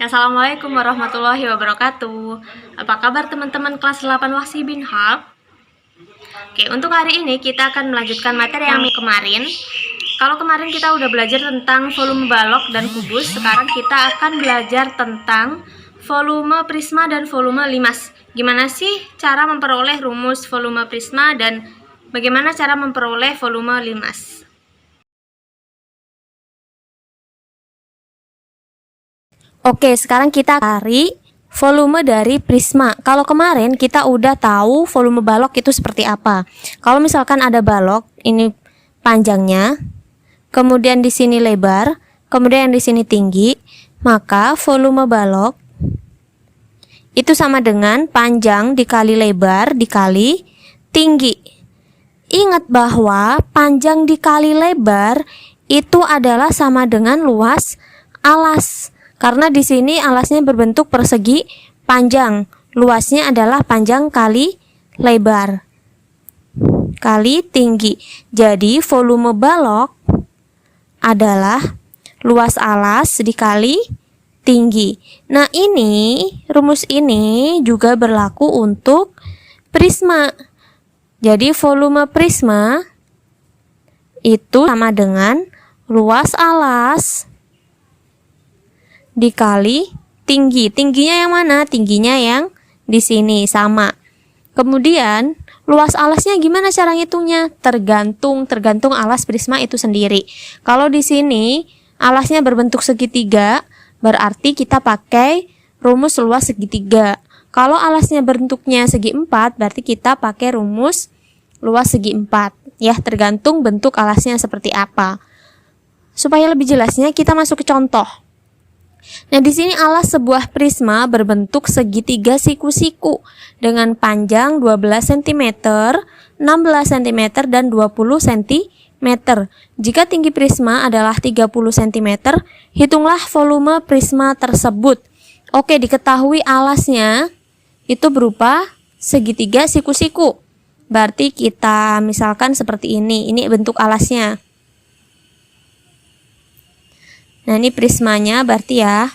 Assalamualaikum warahmatullahi wabarakatuh. Apa kabar teman-teman kelas 8 Wahsi bin Harb? Oke, untuk hari ini kita akan melanjutkan materi yang kemarin. Kalau kemarin kita udah belajar tentang volume balok dan kubus, sekarang kita akan belajar tentang volume prisma dan volume limas. Gimana sih cara memperoleh rumus volume prisma dan bagaimana cara memperoleh volume limas? Oke, sekarang kita cari volume dari prisma. Kalau kemarin kita udah tahu volume balok itu seperti apa. Kalau misalkan ada balok, ini panjangnya, kemudian di sini lebar, kemudian di sini tinggi, maka volume balok itu sama dengan panjang dikali lebar dikali tinggi. Ingat bahwa panjang dikali lebar itu adalah sama dengan luas alas. Karena di sini alasnya berbentuk persegi panjang, luasnya adalah panjang kali lebar kali tinggi. Jadi volume balok adalah luas alas dikali tinggi. Nah, rumus ini juga berlaku untuk prisma. Jadi volume prisma itu sama dengan luas alas dikali tinggi. Tingginya yang mana? Tingginya yang di sini sama. Kemudian luas alasnya gimana cara ngitungnya? Tergantung alas prisma itu sendiri. Kalau di sini alasnya berbentuk segitiga, berarti kita pakai rumus luas segitiga. Kalau alasnya bentuknya segi empat, berarti kita pakai rumus luas segi empat. Ya, tergantung bentuk alasnya seperti apa. Supaya lebih jelasnya, kita masuk ke contoh. Nah, di sini alas sebuah prisma berbentuk segitiga siku-siku dengan panjang 12 cm, 16 cm, dan 20 cm. Jika tinggi prisma adalah 30 cm, hitunglah volume prisma tersebut. Oke, diketahui alasnya itu berupa segitiga siku-siku. Berarti kita misalkan seperti ini bentuk alasnya. Nah, ini prismanya berarti ya.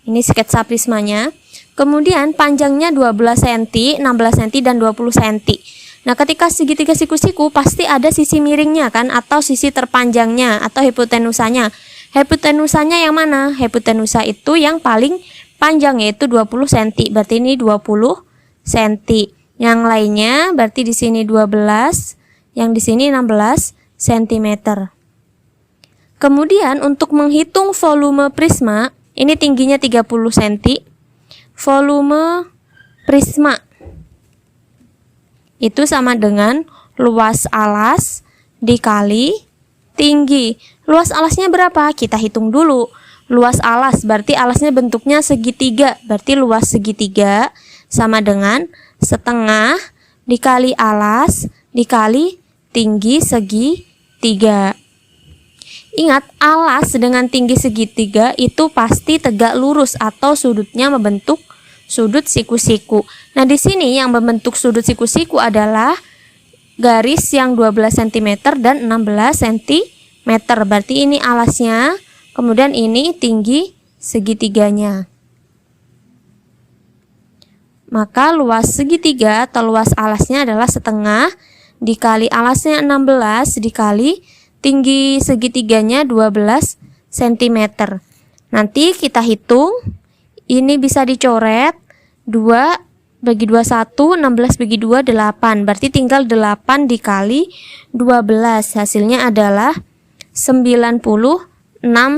Ini sketsa prismanya. Kemudian panjangnya 12 cm, 16 cm, dan 20 cm. Nah, ketika segitiga siku-siku pasti ada sisi miringnya kan, atau sisi terpanjangnya atau hipotenusanya. Hipotenusanya yang mana? Hipotenusa itu yang paling panjang, yaitu 20 cm. Berarti ini 20 cm. Yang lainnya berarti di sini 12, yang di sini 16 cm. Kemudian untuk menghitung volume prisma, ini tingginya 30 cm. Volume prisma itu sama dengan luas alas dikali tinggi. Luas alasnya berapa? Kita hitung dulu. Luas alas berarti alasnya bentuknya segitiga. Berarti luas segitiga sama dengan setengah dikali alas dikali tinggi segitiga. Ingat, alas dengan tinggi segitiga itu pasti tegak lurus atau sudutnya membentuk sudut siku-siku. Nah, di sini yang membentuk sudut siku-siku adalah garis yang 12 cm dan 16 cm. Berarti ini alasnya, kemudian ini tinggi segitiganya. Maka luas segitiga atau luas alasnya adalah setengah dikali alasnya 16 dikali tinggi segitiganya 12 cm. Nanti kita hitung, ini bisa dicoret, 2 bagi 2 1, 16 bagi 2 8. Berarti tinggal 8 dikali 12. Hasilnya adalah 96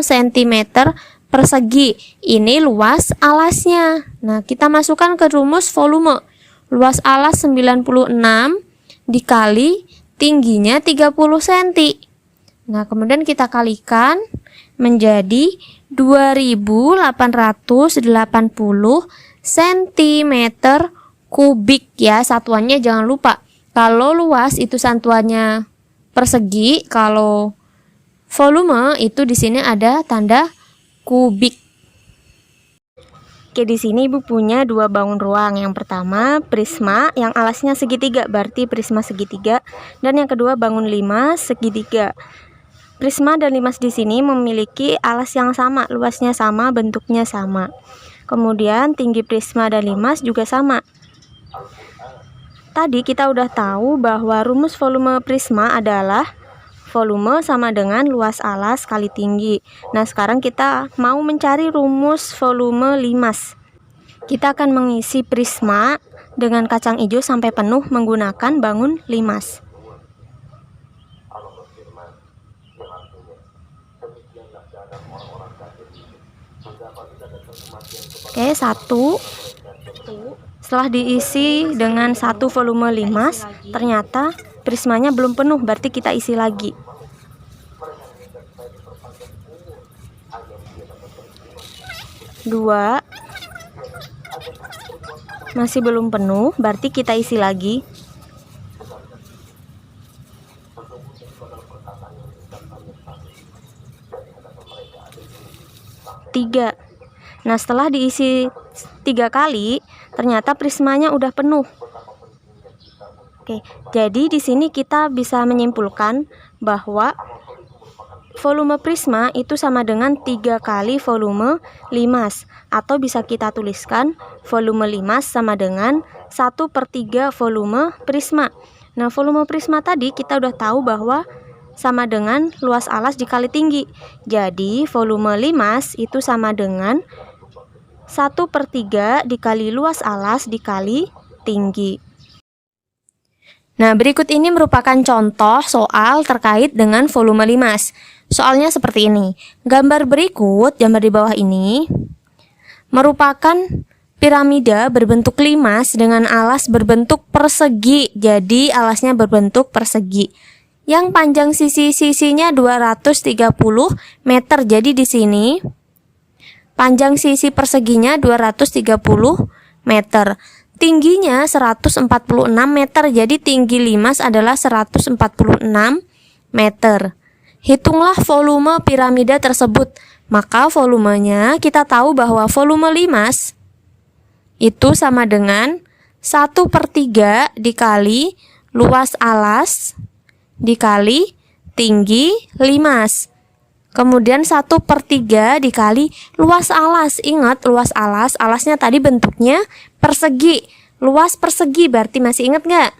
cm persegi. Ini luas alasnya. Nah, kita masukkan ke rumus volume. Luas alas 96 dikali tingginya 30 cm. Nah, kemudian kita kalikan menjadi 2880 cm kubik ya. Satuannya jangan lupa. Kalau luas itu satuannya persegi, kalau volume itu di sini ada tanda kubik. Oke, di sini Ibu punya dua bangun ruang. Yang pertama prisma yang alasnya segitiga, berarti prisma segitiga. Dan yang kedua bangun limas segitiga. Prisma dan limas di sini memiliki alas yang sama, luasnya sama, bentuknya sama. Kemudian tinggi prisma dan limas juga sama. Tadi kita udah tahu bahwa rumus volume prisma adalah volume sama dengan luas alas kali tinggi. Nah, sekarang kita mau mencari rumus volume limas. Kita akan mengisi prisma dengan kacang hijau sampai penuh menggunakan bangun limas. Oke, 1. Setelah diisi dengan 1 volume limas, ternyata prismanya belum penuh, berarti kita isi lagi. 2. Masih belum penuh, berarti kita isi lagi. 3. Nah, setelah diisi 3 kali, ternyata prismanya udah penuh. Oke, jadi di sini kita bisa menyimpulkan bahwa volume prisma itu sama dengan 3 kali volume limas, atau bisa kita tuliskan volume limas sama dengan 1/3 volume prisma. Nah, volume prisma tadi kita udah tahu bahwa sama dengan luas alas dikali tinggi. Jadi volume limas itu sama dengan 1/3 dikali luas alas dikali tinggi. Nah, berikut ini merupakan contoh soal terkait dengan volume limas. Soalnya seperti ini. Gambar berikut, gambar di bawah ini, merupakan piramida berbentuk limas dengan alas berbentuk persegi. Jadi, alasnya berbentuk persegi. Yang panjang sisi-sisinya 230 meter. Jadi, di sini panjang sisi perseginya 230 meter. Tingginya 146 meter, jadi tinggi limas adalah 146 meter. Hitunglah volume piramida tersebut. Maka volumenya kita tahu bahwa volume limas itu sama dengan 1/3 dikali luas alas dikali tinggi limas. Kemudian 1/3 dikali luas alas. Ingat, luas alas, alasnya tadi bentuknya persegi. Luas persegi berarti masih ingat nggak?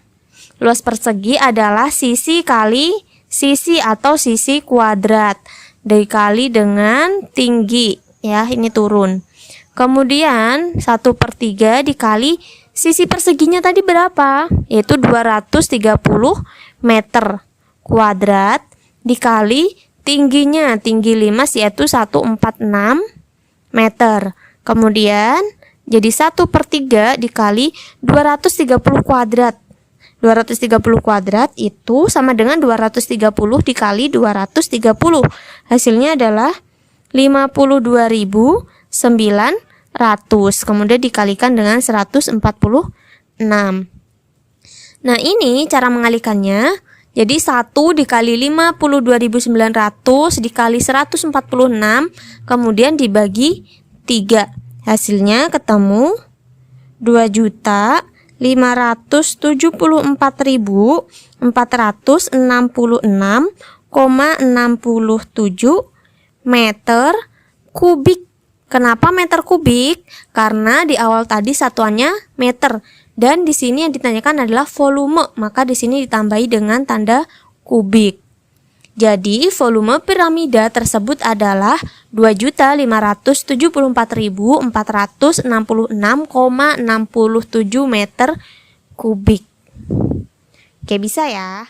Luas persegi adalah sisi kali sisi atau sisi kuadrat dikali dengan tinggi. Ya, ini turun. Kemudian 1/3 dikali sisi perseginya tadi berapa? Yaitu 230 meter kuadrat dikali tingginya, tinggi limas yaitu 146 meter. Kemudian jadi 1/3 dikali 230 kuadrat. 230 kuadrat itu sama dengan 230 dikali 230. Hasilnya adalah 52.900. Kemudian dikalikan dengan 146. Nah, ini cara mengalikannya. Jadi 1 dikali 52.900 dikali 146, kemudian dibagi 3. Hasilnya ketemu 2.574.466,67 meter kubik. Kenapa meter kubik? Karena di awal tadi satuannya meter. Dan di sini yang ditanyakan adalah volume, maka di sini ditambahi dengan tanda kubik. Jadi volume piramida tersebut adalah 2.574.466,67 meter kubik. Oke, bisa ya?